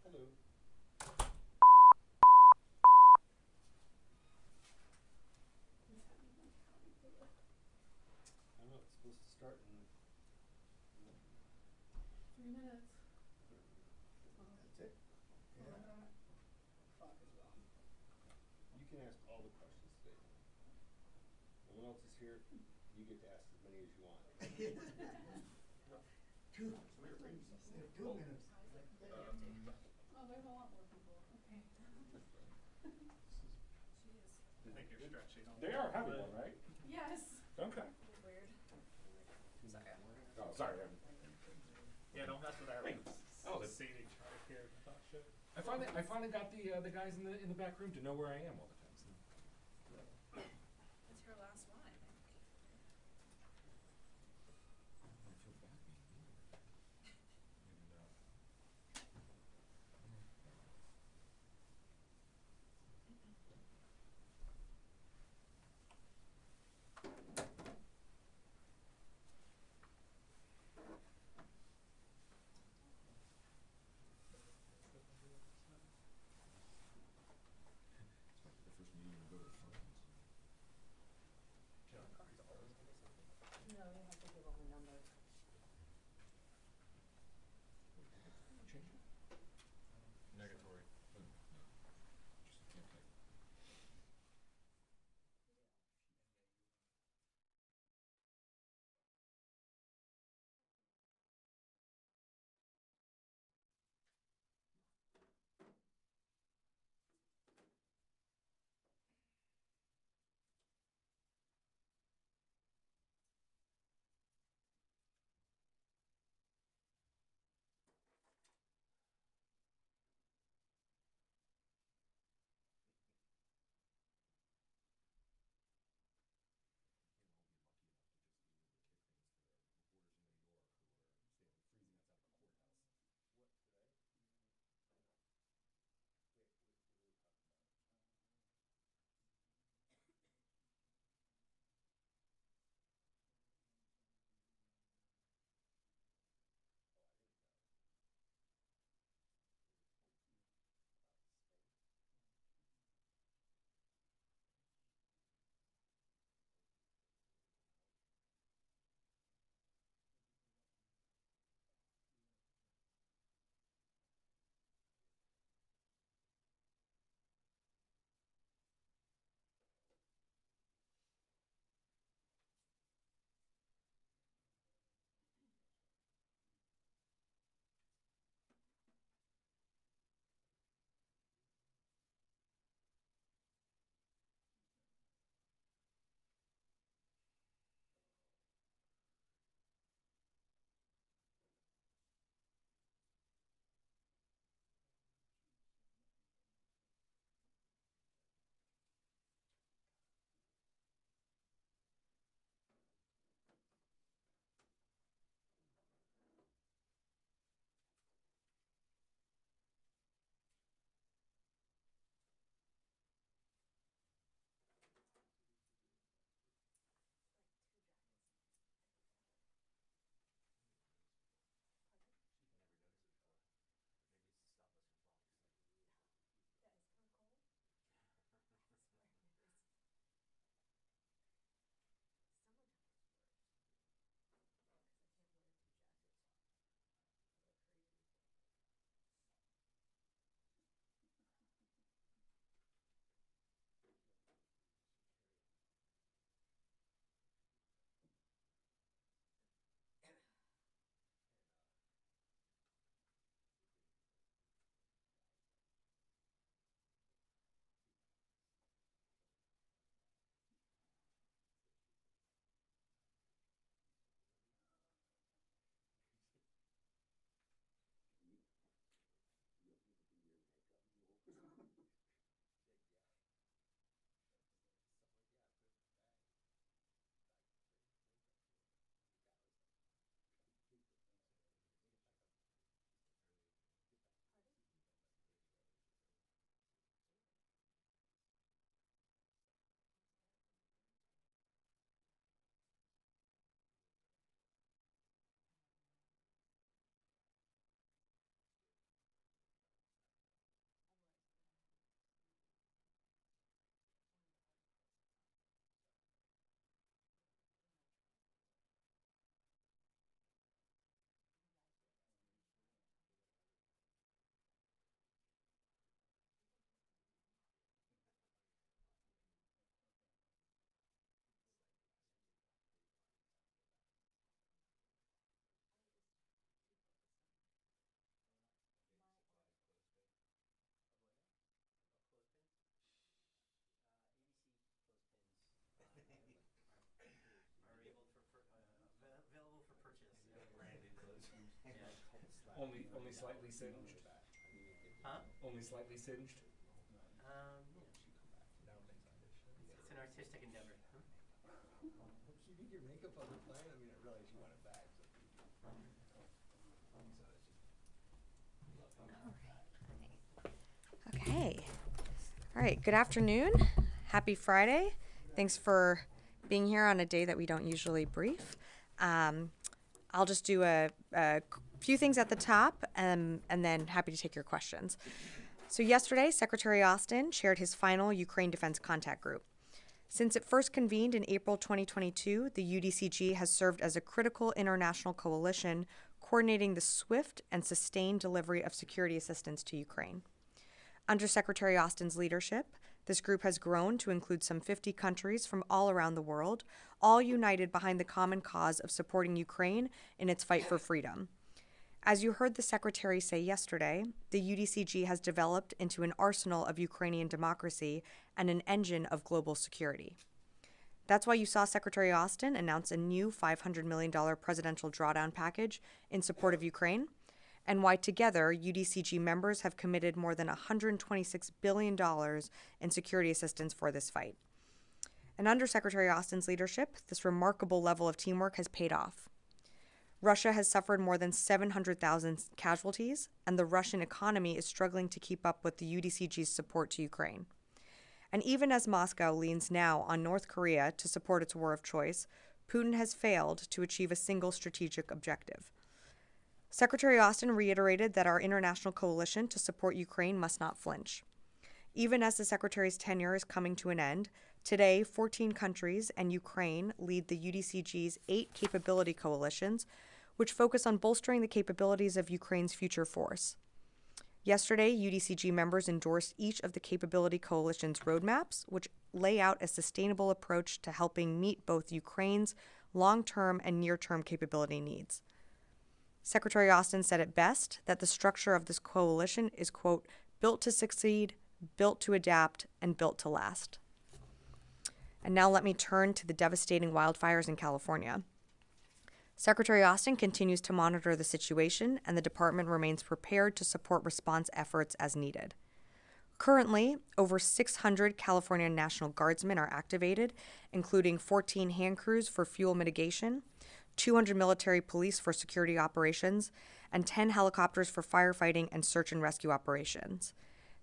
Hello. I don't know, it's supposed to start in 3 minutes. That's it? Yeah. Clock is wrong. You can ask all the questions today. No one else is here. You get to ask as many as you want. 2 minutes. Oh, there's a lot more people. Okay. Jeez. I think you're stretching. They are heavy though, right? Yes. Okay. Weird. Sorry. Oh, sorry. Yeah, don't mess with our Oh, the seating chart here. Talk shit. I finally got the guys in the back room to know where I am all the time. So. It's her last one, I think. I feel bad being here. Only slightly singed. Huh? Only slightly singed. It's an artistic endeavor. Huh? You did your makeup on the plane? I mean, I realized you want it back. Okay. All right. Good afternoon. Happy Friday. Thanks for being here on a day that we don't usually brief. I'll just do a few things at the top and then happy to take your questions. So yesterday, Secretary Austin chaired his final Ukraine Defense Contact Group. Since it first convened in April 2022, the UDCG has served as a critical international coalition coordinating the swift and sustained delivery of security assistance to Ukraine. Under Secretary Austin's leadership, this group has grown to include some 50 countries from all around the world, all united behind the common cause of supporting Ukraine in its fight for freedom. As you heard the Secretary say yesterday, the UDCG has developed into an arsenal of Ukrainian democracy and an engine of global security. That's why you saw Secretary Austin announce a new $500 million presidential drawdown package in support of Ukraine, and why together UDCG members have committed more than $126 billion in security assistance for this fight. And under Secretary Austin's leadership, this remarkable level of teamwork has paid off. Russia has suffered more than 700,000 casualties, and the Russian economy is struggling to keep up with the UDCG's support to Ukraine. And even as Moscow leans now on North Korea to support its war of choice, Putin has failed to achieve a single strategic objective. Secretary Austin reiterated that our international coalition to support Ukraine must not flinch. Even as the Secretary's tenure is coming to an end, today 14 countries and Ukraine lead the UDCG's 8 capability coalitions, which focus on bolstering the capabilities of Ukraine's future force. Yesterday, UDCG members endorsed each of the capability coalition's roadmaps, which lay out a sustainable approach to helping meet both Ukraine's long-term and near-term capability needs. Secretary Austin said it best that the structure of this coalition is, quote, built to succeed, built to adapt, and built to last. And now let me turn to the devastating wildfires in California. Secretary Austin continues to monitor the situation, and the department remains prepared to support response efforts as needed. Currently, over 600 California National Guardsmen are activated, including 14 hand crews for fuel mitigation, 200 military police for security operations, and 10 helicopters for firefighting and search and rescue operations.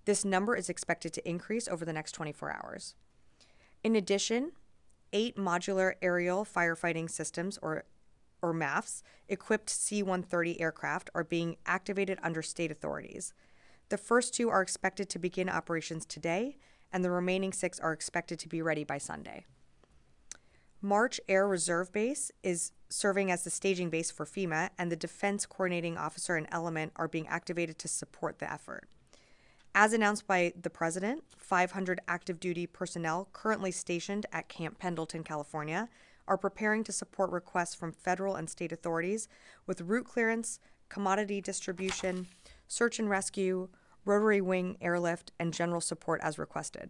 This number is expected to increase over the next 24 hours. In addition, 8 modular aerial firefighting systems, or MAFs, equipped C-130 aircraft are being activated under state authorities. The first 2 are expected to begin operations today, and the remaining 6 are expected to be ready by Sunday. March Air Reserve Base is serving as the staging base for FEMA, and the Defense Coordinating Officer and Element are being activated to support the effort. As announced by the President, 500 active duty personnel currently stationed at Camp Pendleton, California, are preparing to support requests from federal and state authorities with route clearance, commodity distribution, search and rescue, rotary wing airlift, and general support as requested.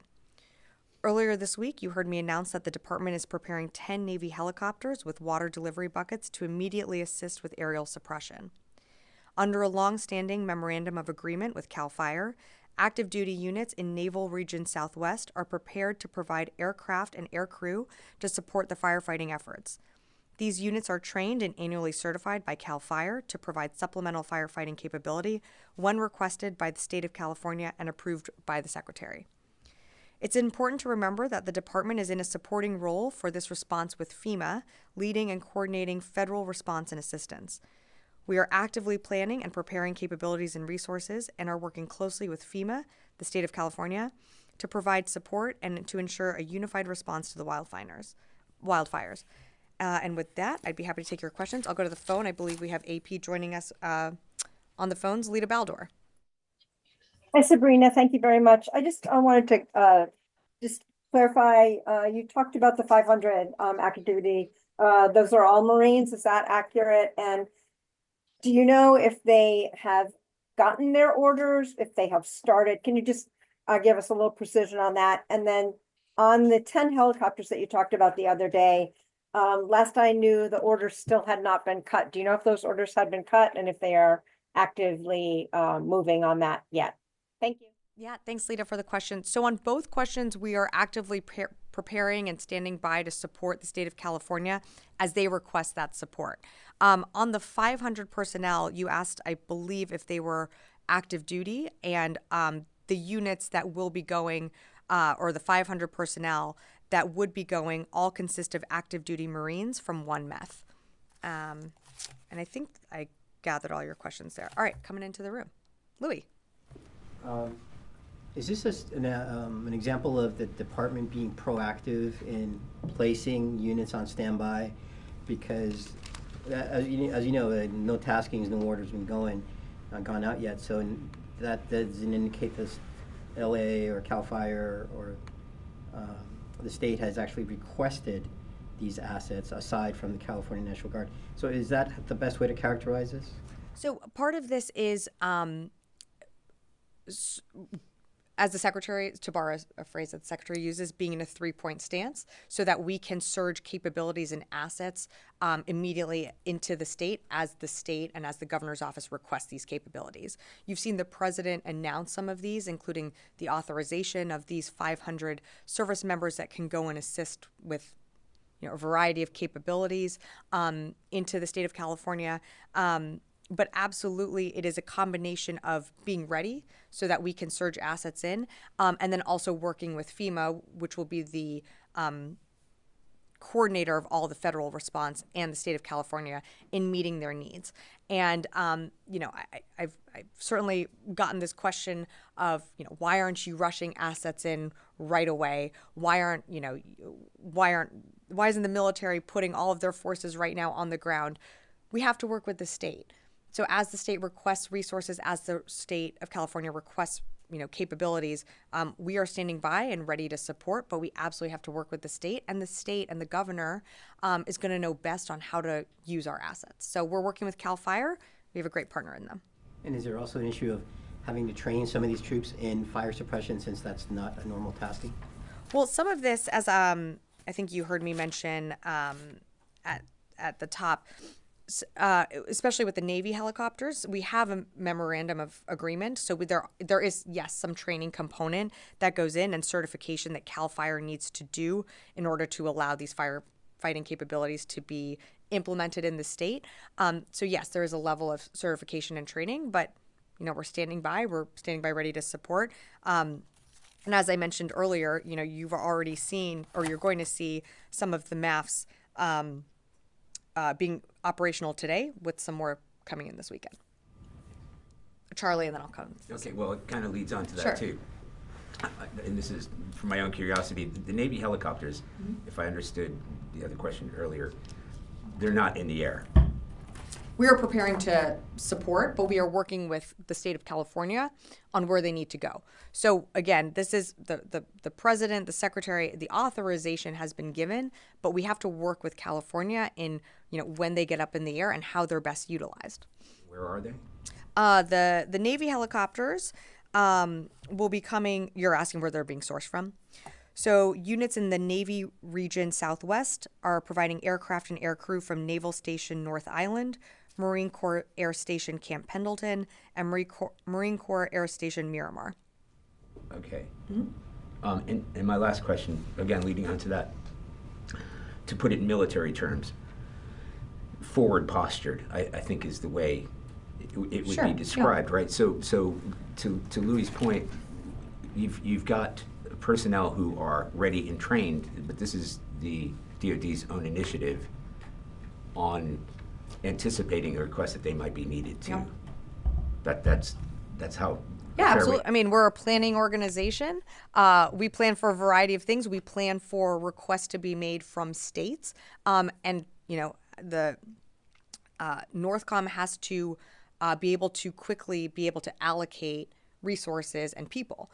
Earlier this week, you heard me announce that the department is preparing 10 Navy helicopters with water delivery buckets to immediately assist with aerial suppression. Under a long-standing memorandum of agreement with CAL FIRE, active duty units in Naval Region Southwest are prepared to provide aircraft and aircrew to support the firefighting efforts. These units are trained and annually certified by CAL FIRE to provide supplemental firefighting capability when requested by the state of California and approved by the Secretary. It's important to remember that the department is in a supporting role for this response with FEMA, leading and coordinating federal response and assistance. We are actively planning and preparing capabilities and resources and are working closely with FEMA, the state of California, to provide support and to ensure a unified response to the wildfires. And with that, I'd be happy to take your questions. I'll go to the phone. I believe we have AP joining us on the phones. Lita Baldor. Hi, Sabrina. Thank you very much. I just wanted to just clarify, you talked about the 500 active duty. Those are all Marines. Is that accurate? And do you know if they have gotten their orders, if they have started? Can you just give us a little precision on that? And then on the 10 helicopters that you talked about the other day, last I knew, the orders still had not been cut. Do you know if those orders had been cut and if they are actively moving on that yet? Thank you. Yeah, thanks, Lita, for the question. So on both questions, we are actively preparing and standing by to support the state of California as they request that support. On the 500 personnel, you asked, I believe, if they were active duty, and the units that will be going, or the 500 personnel that would be going, all consist of active duty Marines from 1 MEF. And I think I gathered all your questions there. All right, coming into the room. Louis. Is this an example of the department being proactive in placing units on standby? Because as you know, no taskings, no orders been gone out yet. So that doesn't indicate this LA or CAL FIRE or the state has actually requested these assets aside from the California National Guard. So is that the best way to characterize this? So part of this is, as the secretary, to borrow a phrase that the secretary uses, being in a 3-point stance so that we can surge capabilities and assets immediately into the state as the governor's office requests these capabilities. You've seen the president announce some of these, including the authorization of these 500 service members that can go and assist with a variety of capabilities into the state of California. But absolutely, it is a combination of being ready so that we can surge assets in, and then also working with FEMA, which will be the coordinator of all the federal response and the state of California in meeting their needs. And I've certainly gotten this question of why aren't you rushing assets in right away? Why isn't the military putting all of their forces right now on the ground? We have to work with the state. So as the state requests resources, as the state of California requests, capabilities, we are standing by and ready to support, but we absolutely have to work with the state and the governor is going to know best on how to use our assets. So we're working with CAL FIRE. We have a great partner in them. And is there also an issue of having to train some of these troops in fire suppression since that's not a normal tasking? Well, some of this, as I think you heard me mention at the top, especially with the Navy helicopters, we have a memorandum of agreement. So there is, yes, some training component that goes in and certification that CAL FIRE needs to do in order to allow these firefighting capabilities to be implemented in the state. So yes, there is a level of certification and training, but we're standing by ready to support. And as I mentioned earlier, you've already seen, or you're going to see some of the MAFs being operational today, with some more coming in this weekend. Charlie, and then I'll come. Okay, well, it kind of leads on to that, Sure. too. And this is from my own curiosity. The Navy helicopters, if I understood the other question earlier, they're not in the air. We are preparing to support, but we are working with the state of California on where they need to go. So again, this is the president, the secretary, the authorization has been given, but we have to work with California in when they get up in the air and how they're best utilized. Where are they? The Navy helicopters will be coming. You're asking where they're being sourced from. So units in the Navy region Southwest are providing aircraft and aircrew from Naval Station North Island, Marine Corps Air Station Camp Pendleton, and Marine Corps Air Station Miramar. Okay. And my last question, again, leading on to that, to put it in military terms, forward postured, I think is the way it would Sure, be described, yeah. right? So to Louis' point, you've got personnel who are ready and trained, but this is the DoD's own initiative on anticipating a request that they might be needed to. Yeah. That's how. Yeah, absolutely. I mean, we're a planning organization. We plan for a variety of things. We plan for requests to be made from states, and the Northcom has to be able to quickly be able to allocate resources and people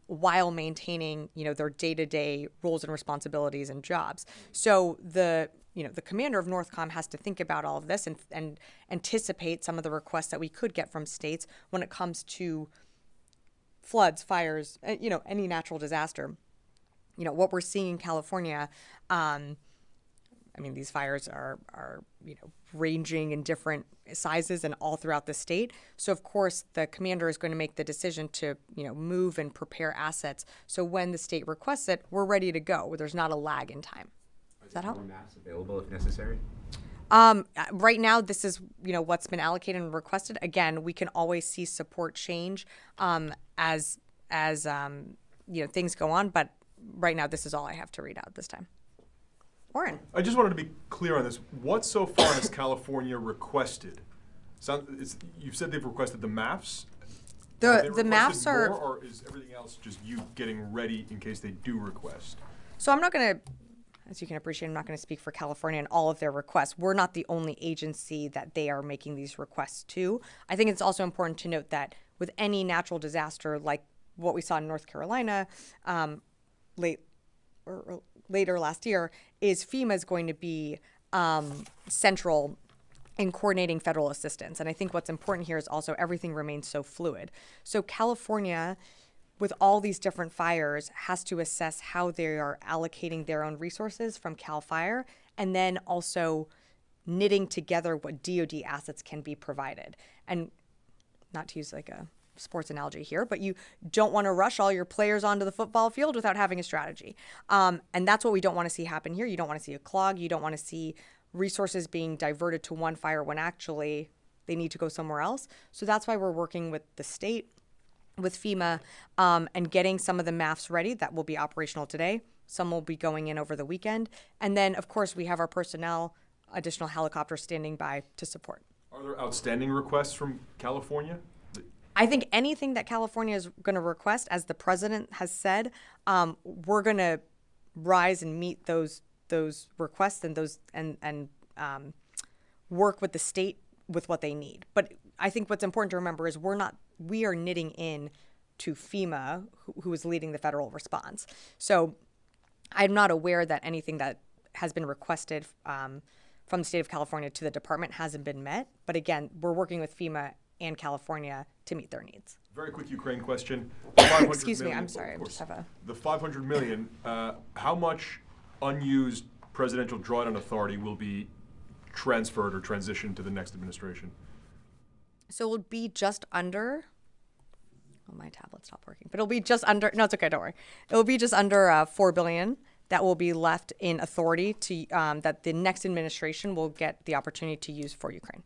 while maintaining their day-to-day roles and responsibilities and jobs. So the commander of Northcom has to think about all of this and anticipate some of the requests that we could get from states when it comes to floods, fires, any natural disaster. What we're seeing in California, I mean, these fires are ranging in different sizes and all throughout the state. So of course the commander is going to make the decision to, move and prepare assets. So when the state requests it, we're ready to go. There's not a lag in time. Does that help? More maps available if necessary? Right now, this is, what's been allocated and requested. Again, we can always see support change, as things go on, but right now this is all I have to read out this time. Warren. I just wanted to be clear on this. What so far has California requested? You've said they've requested the maps. The maps are. More, or is everything else just you getting ready in case they do request? So I'm not going to, as you can appreciate, I'm not going to speak for California and all of their requests. We're not the only agency that they are making these requests to. I think it's also important to note that with any natural disaster like what we saw in North Carolina later last year, is FEMA is going to be central in coordinating federal assistance. And I think what's important here is also everything remains so fluid. So California, with all these different fires, has to assess how they are allocating their own resources from CAL FIRE, and then also knitting together what DoD assets can be provided. And not to use like a sports analogy here, but you don't want to rush all your players onto the football field without having a strategy. And that's what we don't want to see happen here. You don't want to see a clog. You don't want to see resources being diverted to one fire when actually they need to go somewhere else. So that's why we're working with the state, with FEMA, and getting some of the MAFs ready that will be operational today. Some will be going in over the weekend. And then, of course, we have our personnel, additional helicopters standing by to support. Are there outstanding requests from California? I think anything that California is going to request, as the president has said, we're going to rise and meet those requests and work with the state with what they need. But I think what's important to remember is we are knitting in to FEMA, who is leading the federal response. So I'm not aware that anything that has been requested from the state of California to the department hasn't been met. But again, we're working with FEMA and California to meet their needs. Very quick Ukraine question. Excuse me, I'm sorry. I just have the $500 million. How much unused presidential drawdown authority will be transferred or transitioned to the next administration? So it'll be just under. Oh, my tablet stopped working. But it'll be just under. No, it's okay. Don't worry. It'll be just under $4 billion that will be left in authority to that the next administration will get the opportunity to use for Ukraine.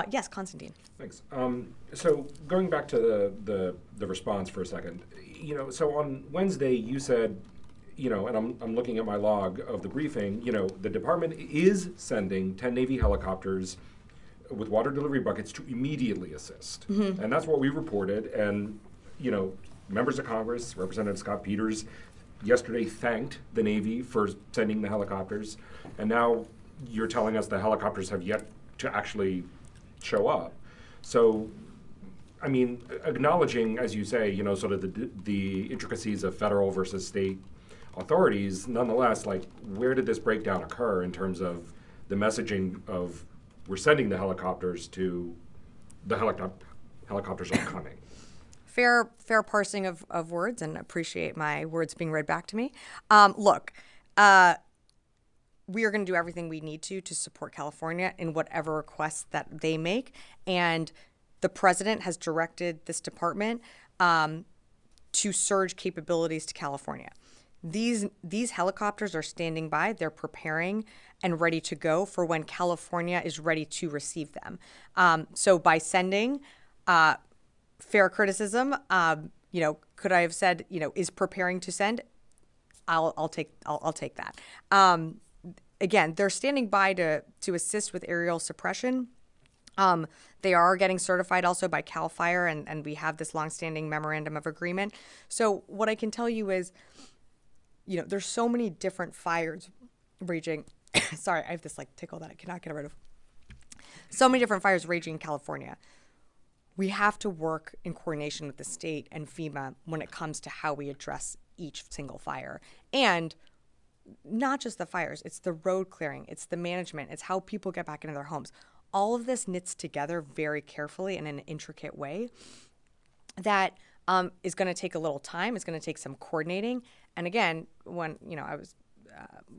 Yes, Constantine. Thanks. So going back to the response for a second, so on Wednesday you said, and I'm looking at my log of the briefing, the department is sending 10 Navy helicopters with water delivery buckets to immediately assist. Mm-hmm. And that's what we reported. And, members of Congress, Representative Scott Peters, yesterday thanked the Navy for sending the helicopters. And now you're telling us the helicopters have yet to actually show up. So, I mean, acknowledging, as you say, sort of the intricacies of federal versus state authorities, nonetheless, where did this breakdown occur in terms of the messaging of we're sending the helicopters to the helicopters are coming? Fair parsing of words, and appreciate my words being read back to me. Look, we are going to do everything we need to support California in whatever requests that they make. And the president has directed this department to surge capabilities to California. These helicopters are standing by. They're preparing and ready to go for when California is ready to receive them. So by sending, fair criticism, could I have said, is preparing to send? I'll take that. Again, they're standing by to assist with aerial suppression. They are getting certified also by CAL FIRE, and we have this longstanding memorandum of agreement. So what I can tell you is, there's so many different fires raging. Sorry, I have this tickle that I cannot get rid of. So many different fires raging in California. We have to work in coordination with the state and FEMA when it comes to how we address each single fire. And not just the fires, it's the road clearing, it's the management, it's how people get back into their homes. All of this knits together very carefully in an intricate way that is going to take a little time. It's going to take some coordinating. And again, when I was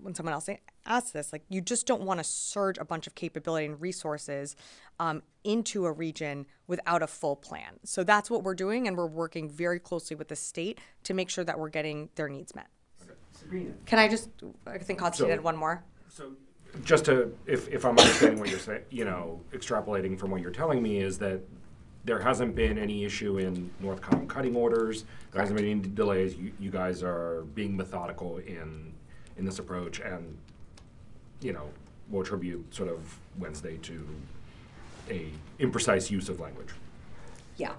when someone else asked this, like you just don't want to surge a bunch of capability and resources into a region without a full plan. So that's what we're doing, and we're working very closely with the state to make sure that we're getting their needs met. Sabrina. Can I just, I think Constantine had one more. So just to, if I'm understanding what you're saying, extrapolating from what you're telling me is that there hasn't been any issue in Northcom cutting orders. There hasn't been any delays. You guys are being methodical in this approach, and we'll attribute sort of Wednesday to a imprecise use of language. Yeah,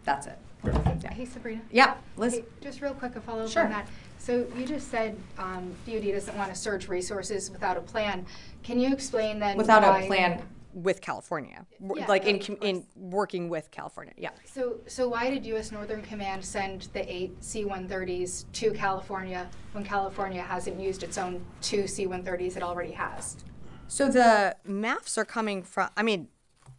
that's it. Yeah. Hey, Sabrina. Yeah, Liz. Hey, just real quick, a follow-up Sure. on that. So you just said DoD doesn't want to surge resources without a plan. Can you explain then Without why? a plan with California, Yeah, like of in working with California. Yeah. So why did U.S. Northern Command send the 8 C-130s to California when California hasn't used its own 2 C-130s it already has? So the MAFs are coming from, I mean,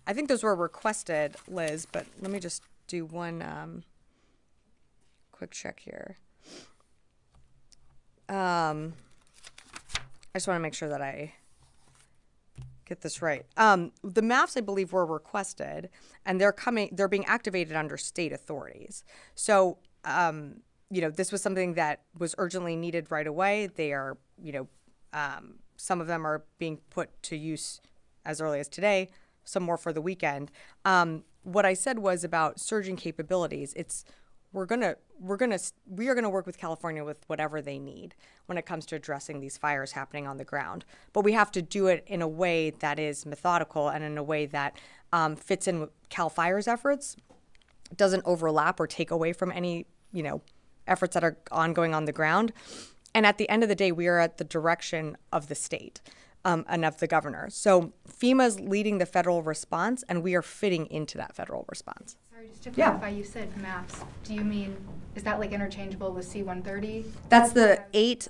I think those were requested, Liz, but let me just do one quick check here. I just want to make sure that I get this right. The MAFs, I believe, were requested, and they're being activated under state authorities. So, this was something that was urgently needed right away. They are, some of them are being put to use as early as today, some more for the weekend. What I said was about surging capabilities. We are gonna work with California with whatever they need when it comes to addressing these fires happening on the ground. But we have to do it in a way that is methodical and in a way that fits in with Cal Fire's efforts, doesn't overlap or take away from any, efforts that are ongoing on the ground. And at the end of the day, we are at the direction of the state and of the governor. So FEMA is leading the federal response, and we are fitting into that federal response. Sorry, just to clarify, you said MAFs. Do you mean, is that like interchangeable with C-130? That's the 8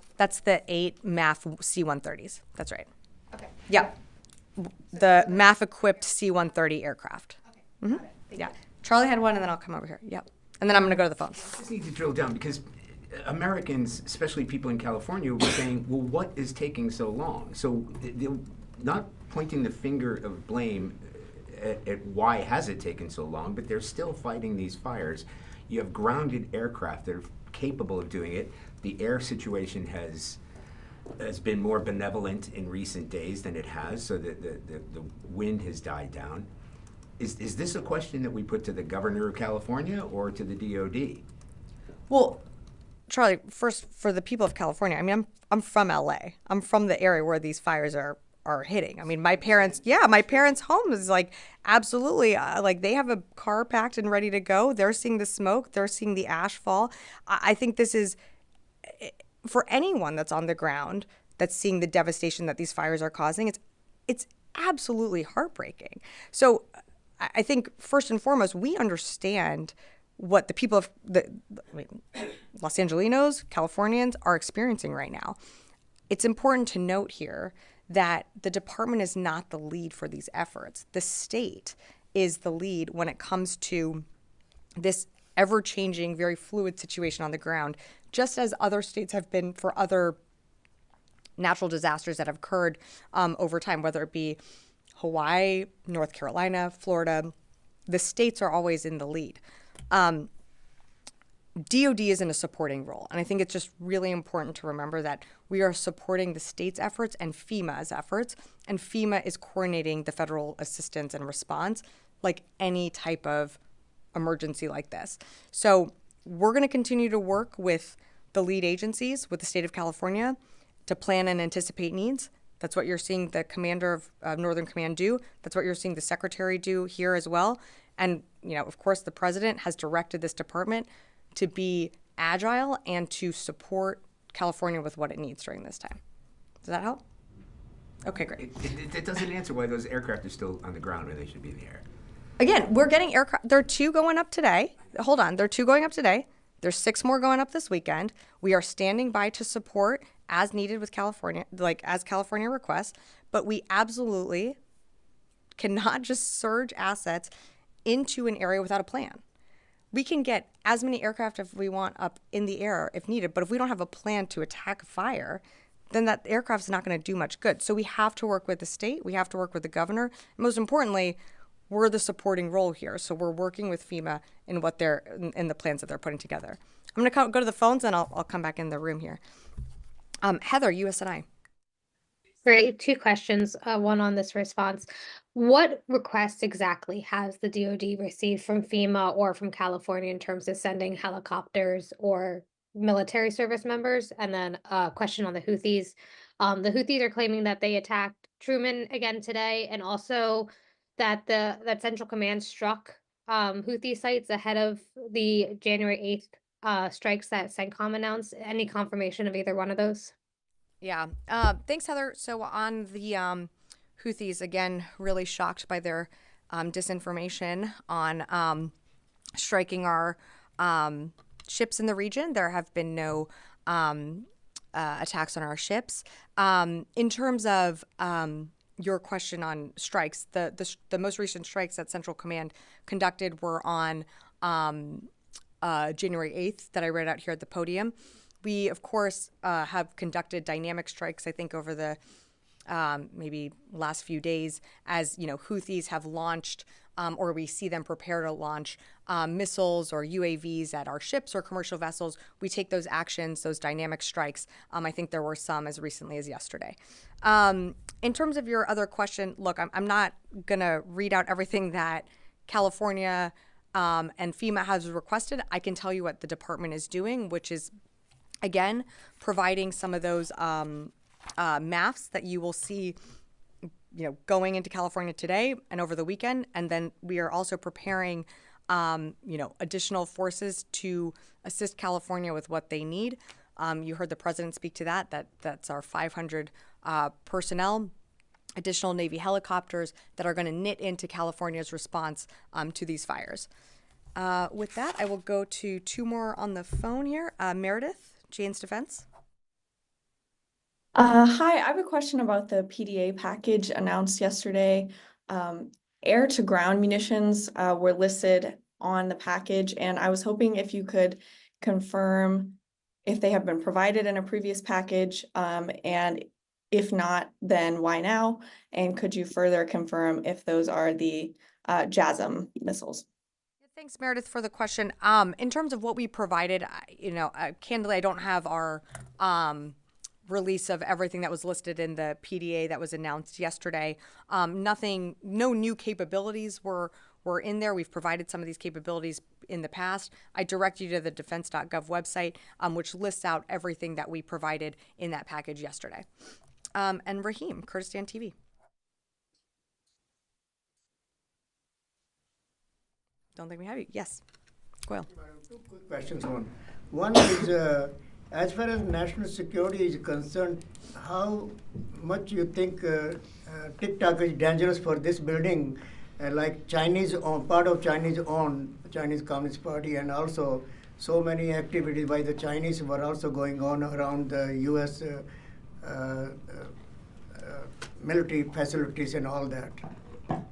MAF C-130s. That's right. Okay. Yeah. The MAF-equipped C-130 aircraft. Okay, got it. Thank Yeah. you. Charlie had one, and then I'll come over here. Yep. And then I'm going to go to the phones. I just need to drill down because Americans, especially people in California, were saying, well, what is taking so long? So they're not pointing the finger of blame at why has it taken so long, but they're still fighting these fires. You have grounded aircraft that are capable of doing it. The air situation has been more benevolent in recent days than it has, so that the wind has died down. Is this a question that we put to the governor of California or to the DOD? Well, Charlie, first, for the people of California, I mean, I'm from LA. I'm from the area where these fires are hitting. I mean, my parents' home is like absolutely like they have a car packed and ready to go. They're seeing the smoke. They're seeing the ash fall. I think this is, for anyone that's on the ground that's seeing the devastation that these fires are causing, it's absolutely heartbreaking. So I think first and foremost, we understand what the people of Los Angelinos, Californians are experiencing right now. It's important to note here that the department is not the lead for these efforts. The state is the lead when it comes to this ever-changing, very fluid situation on the ground, just as other states have been for other natural disasters that have occurred over time, whether it be Hawaii, North Carolina, Florida. The states are always in the lead. DOD is in a supporting role, and I think it's just really important to remember that we are supporting the state's efforts and FEMA's efforts, and FEMA is coordinating the federal assistance and response like any type of emergency like this. So we're going to continue to work with the lead agencies, with the state of California, to plan and anticipate needs. That's what you're seeing the commander of Northern Command do. That's what you're seeing the secretary do here as well. And, of course, the president has directed this department to be agile and to support California with what it needs during this time. Does that help? Okay, great. It doesn't answer why those aircraft are still on the ground when they should be in the air. Again, we're getting aircraft. There are 2 going up today. Hold on. There are 2 going up today. There's 6 more going up this weekend. We are standing by to support as needed with California, like as California requests, but we absolutely cannot just surge assets into an area without a plan. We can get as many aircraft if we want up in the air if needed, but if we don't have a plan to attack a fire, then that aircraft's not going to do much good. So we have to work with the state. We have to work with the governor. Most importantly, we're the supporting role here. So we're working with FEMA in what they're in the plans that they're putting together. I'm going to go to the phones, and I'll come back in the room here. Heather, USNI. Great. Two questions. One on this response. What requests exactly has the DoD received from FEMA or from California in terms of sending helicopters or military service members? And then a question on the Houthis. The Houthis are claiming that they attacked Truman again today, and also that that Central Command struck Houthi sites ahead of the January 8th strikes that CENTCOM announced. Any confirmation of either one of those? Yeah. Thanks, Heather. So on the Houthis, again, really shocked by their disinformation on striking our ships in the region. There have been no attacks on our ships. In terms of your question on strikes, the most recent strikes that Central Command conducted were on January 8th that I read out here at the podium. We, of course, have conducted dynamic strikes, I think, over the maybe last few days as, Houthis have launched or we see them prepare to launch missiles or UAVs at our ships or commercial vessels. We take those actions, those dynamic strikes. I think there were some as recently as yesterday. In terms of your other question, look, I'm not going to read out everything that California and FEMA has requested. I can tell you what the department is doing, which is, again, providing some of those maps that you will see, going into California today and over the weekend. And then we are also preparing, additional forces to assist California with what they need. You heard the president speak to that's our 500 personnel, additional Navy helicopters that are going to knit into California's response to these fires. With that, I will go to two more on the phone here. Meredith, Jane's Defense. Hi, I have a question about the PDA package announced yesterday. Air-to-ground munitions were listed on the package, and I was hoping if you could confirm if they have been provided in a previous package, and if not, then why now? And could you further confirm if those are the JASSM missiles? Thanks, Meredith, for the question. In terms of what we provided, candidly, I don't have our release of everything that was listed in the PDA that was announced yesterday. No new capabilities were in there. We've provided some of these capabilities in the past. I direct you to the defense.gov website, which lists out everything that we provided in that package yesterday. And Raheem, Kurdistan TV. Don't think we have you. Yes. Goyle. Two quick questions. One is, as far as national security is concerned, how much you think TikTok is dangerous for this building, like part of Chinese Communist Party, and also so many activities by the Chinese were also going on around the U.S. Military facilities and all that.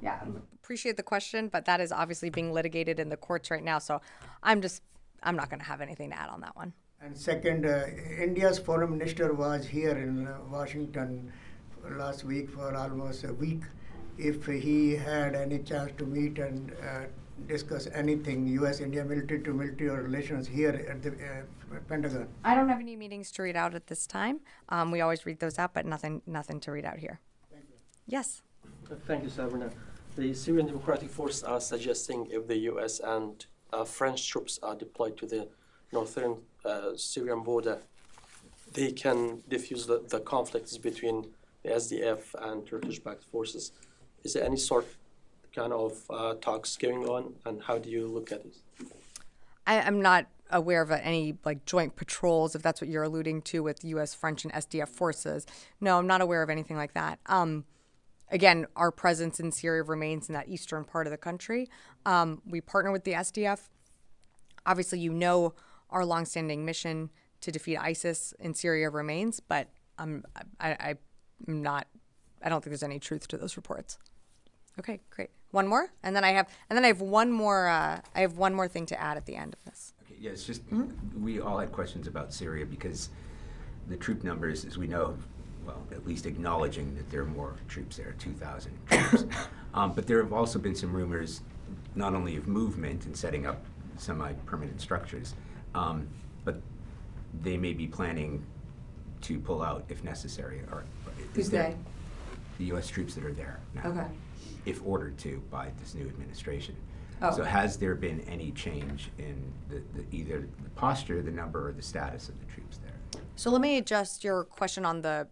Yeah. Appreciate the question, but that is obviously being litigated in the courts right now. So I'm not going to have anything to add on that one. And second, India's foreign minister was here in Washington last week for almost a week. If he had any chance to meet and discuss anything, U.S.-India military-to-military relations here at the Pentagon. I don't have any meetings to read out at this time. We always read those out, but nothing to read out here. Thank you. Yes. Thank you, Sabrina. The Syrian Democratic Forces are suggesting if the U.S. and French troops are deployed to the northern Syrian border, they can diffuse the conflicts between the SDF and Turkish-backed forces. Is there any kind of talks going on, and how do you look at it? I'm not aware of any joint patrols, if that's what you're alluding to, with U.S., French, and SDF forces. No, I'm not aware of anything like that. Again, our presence in Syria remains in that eastern part of the country. We partner with the SDF. Obviously, our longstanding mission to defeat ISIS in Syria remains, but I don't think there's any truth to those reports. Okay, great. One more, and then I have one more. I have one more thing to add at the end of this. Okay, yeah, it's just we all had questions about Syria because the troop numbers, as we know, well, at least acknowledging that there are more troops there, 2,000 troops. But there have also been some rumors, not only of movement and setting up semi-permanent structures, but they may be planning to pull out if necessary. Or Who's they? The U.S. troops that are there now, Okay. if ordered to by this new administration. Oh. So has there been any change in either the posture, the number, or the status of the troops there? So let me adjust your question on the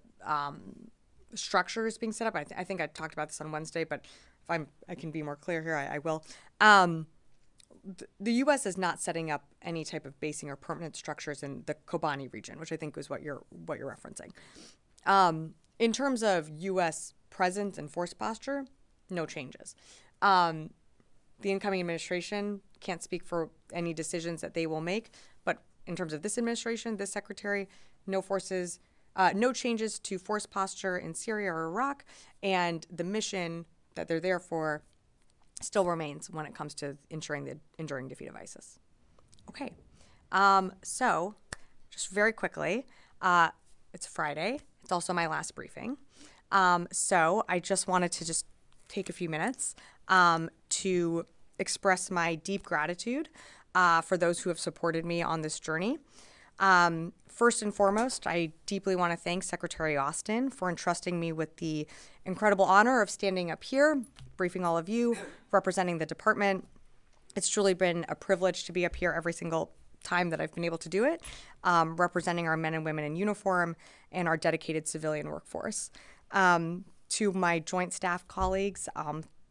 structures being set up. I think I talked about this on Wednesday, but if I can be more clear here, I will. The U.S. is not setting up any type of basing or permanent structures in the Kobani region, which I think is what you're referencing. In terms of U.S. presence and force posture, no changes. The incoming administration can't speak for any decisions that they will make, but in terms of this administration, this secretary, no changes to force posture in Syria or Iraq, and the mission that they're there for still remains when it comes to ensuring the enduring defeat of ISIS. Okay, so just very quickly, it's Friday. It's also my last briefing. So I just wanted to just take a few minutes to express my deep gratitude for those who have supported me on this journey. First and foremost, I deeply want to thank Secretary Austin for entrusting me with the incredible honor of standing up here, briefing all of you, representing the department. It's truly been a privilege to be up here every single time that I've been able to do it, representing our men and women in uniform and our dedicated civilian workforce. To my joint staff colleagues,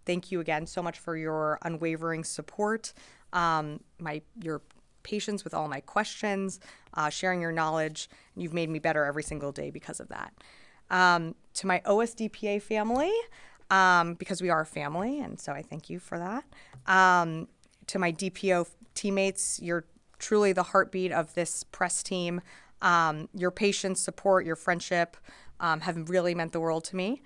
thank you again so much for your unwavering support, your patience with all my questions, sharing your knowledge. You've made me better every single day because of that. To my OSDPA family, because we are a family, and so I thank you for that. To my DPO teammates, you're truly the heartbeat of this press team. Your patience, support, your friendship have really meant the world to me.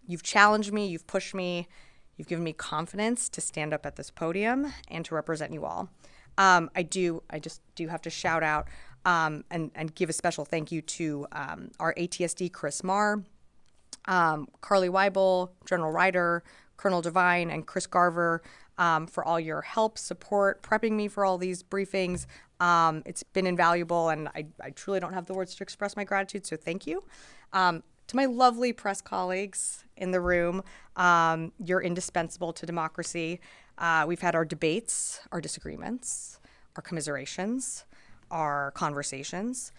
You've challenged me, you've pushed me, you've given me confidence to stand up at this podium and to represent you all. I just do have to shout out and give a special thank you to our ATSD, Chris Marr, Carly Weibel, General Ryder, Colonel Devine, and Chris Garver for all your help, support, prepping me for all these briefings. It's been invaluable, and I truly don't have the words to express my gratitude, so thank you. To my lovely press colleagues in the room, you're indispensable to democracy. We've had our debates, our disagreements, our commiserations, our conversations.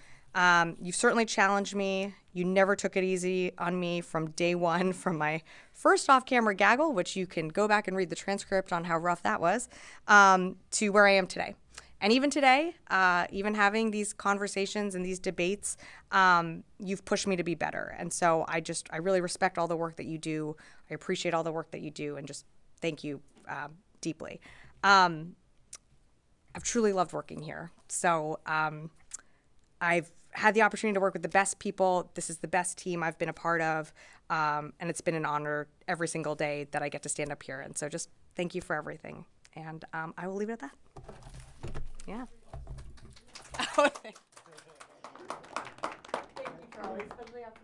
You've certainly challenged me. You never took it easy on me from day one, from my first off-camera gaggle, which you can go back and read the transcript on how rough that was, to where I am today. And even today, even having these conversations and these debates, you've pushed me to be better. And so I really respect all the work that you do. I appreciate all the work that you do, and just thank you deeply. I've truly loved working here. So I've had the opportunity to work with the best people. This is the best team I've been a part of. And it's been an honor every single day that I get to stand up here. And so just thank you for everything. And I will leave it at that. Yeah. Thank you, Charlie, especially after